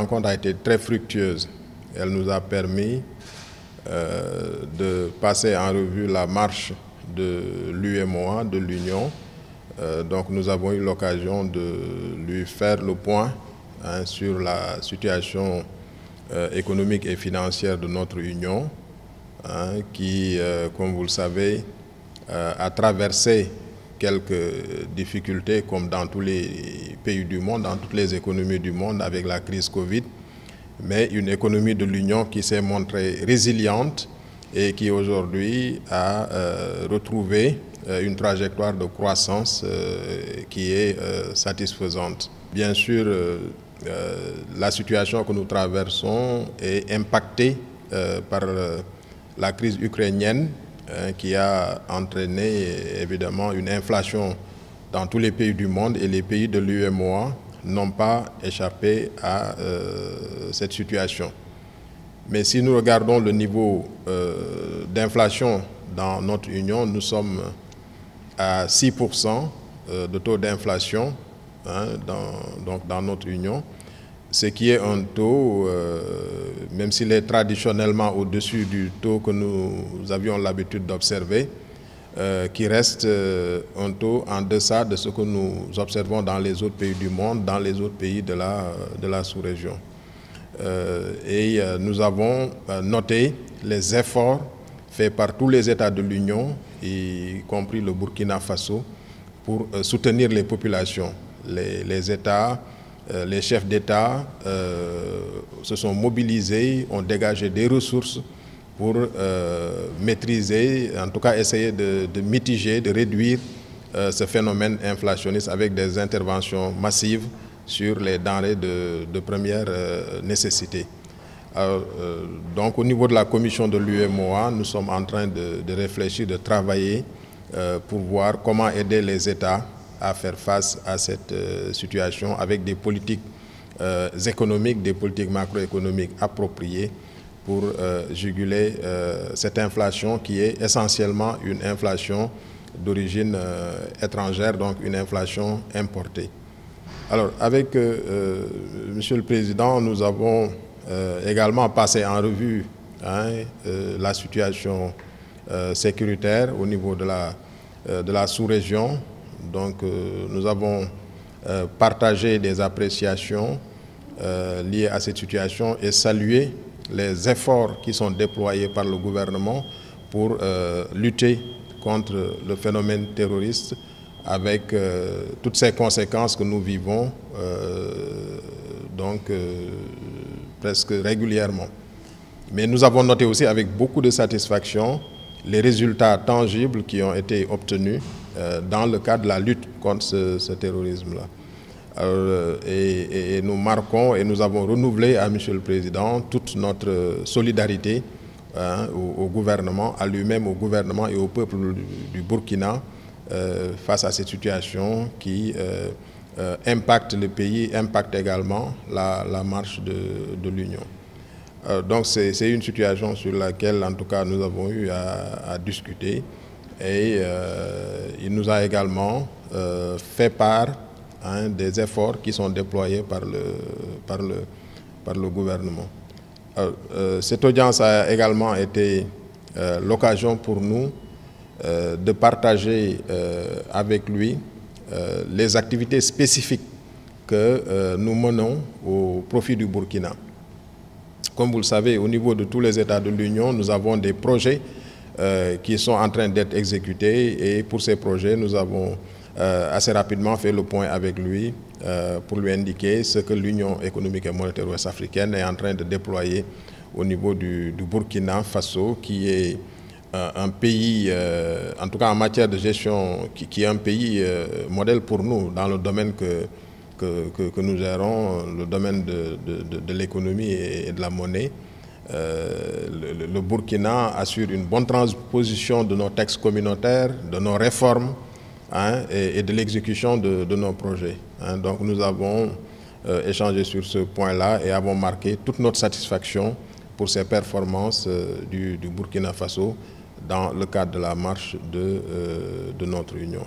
rencontre a été très fructueuse. Elle nous a permis de passer en revue la marche de l'UEMOA, de l'Union. Donc nous avons eu l'occasion de lui faire le point sur la situation économique et financière de notre Union, qui, comme vous le savez, a traversé quelques difficultés comme dans tous les pays du monde, dans toutes les économies du monde avec la crise Covid, mais une économie de l'Union qui s'est montrée résiliente et qui aujourd'hui a retrouvé une trajectoire de croissance qui est satisfaisante. Bien sûr, la situation que nous traversons est impactée par la crise ukrainienne qui a entraîné évidemment une inflation dans tous les pays du monde, et les pays de l'UEMOA n'ont pas échappé à cette situation. Mais si nous regardons le niveau d'inflation dans notre Union, nous sommes à 6% de taux d'inflation dans notre Union, ce qui est un taux, même s'il est traditionnellement au-dessus du taux que nous avions l'habitude d'observer, qui reste un taux en deçà de ce que nous observons dans les autres pays du monde, dans les autres pays de la sous-région. Et nous avons noté les efforts faits par tous les États de l'Union, y compris le Burkina Faso, pour soutenir les populations. Les États, les chefs d'État se sont mobilisés, ont dégagé des ressources pour maîtriser, en tout cas essayer de mitiger, de réduire ce phénomène inflationniste avec des interventions massives sur les denrées de première nécessité. Donc au niveau de la commission de l'UEMOA, nous sommes en train de réfléchir, de travailler pour voir comment aider les États à faire face à cette situation avec des politiques économiques, des politiques macroéconomiques appropriées pour juguler cette inflation qui est essentiellement une inflation d'origine étrangère, donc une inflation importée. Alors avec Monsieur le Président, nous avons également passé en revue la situation sécuritaire au niveau de la sous-région. Donc nous avons partagé des appréciations liées à cette situation et salué les efforts qui sont déployés par le gouvernement pour lutter contre le phénomène terroriste avec toutes ces conséquences que nous vivons presque régulièrement. Mais nous avons noté aussi avec beaucoup de satisfaction les résultats tangibles qui ont été obtenus dans le cadre de la lutte contre ce terrorisme-là. Et nous marquons et nous avons renouvelé à Monsieur le Président toute notre solidarité au gouvernement, à lui-même, au gouvernement et au peuple du Burkina face à cette situation qui impacte le pays, impacte également la marche de l'Union. Donc c'est une situation sur laquelle en tout cas nous avons eu à discuter, et il nous a également fait part des efforts qui sont déployés par le gouvernement. Cette audience a également été l'occasion pour nous de partager avec lui les activités spécifiques que nous menons au profit du Burkina. Comme vous le savez, au niveau de tous les États de l'Union, nous avons des projets qui sont en train d'être exécutés, et pour ces projets, nous avons assez rapidement fait le point avec lui pour lui indiquer ce que l'Union économique et monétaire ouest-africaine est en train de déployer au niveau du Burkina Faso, qui est un pays, en tout cas en matière de gestion, qui est un pays modèle pour nous dans le domaine que nous gérons, le domaine de l'économie et de la monnaie. Le Burkina assure une bonne transposition de nos textes communautaires, de nos réformes et de l'exécution de nos projets. Donc nous avons échangé sur ce point-là et avons marqué toute notre satisfaction pour ces performances du Burkina Faso dans le cadre de la marche de notre Union.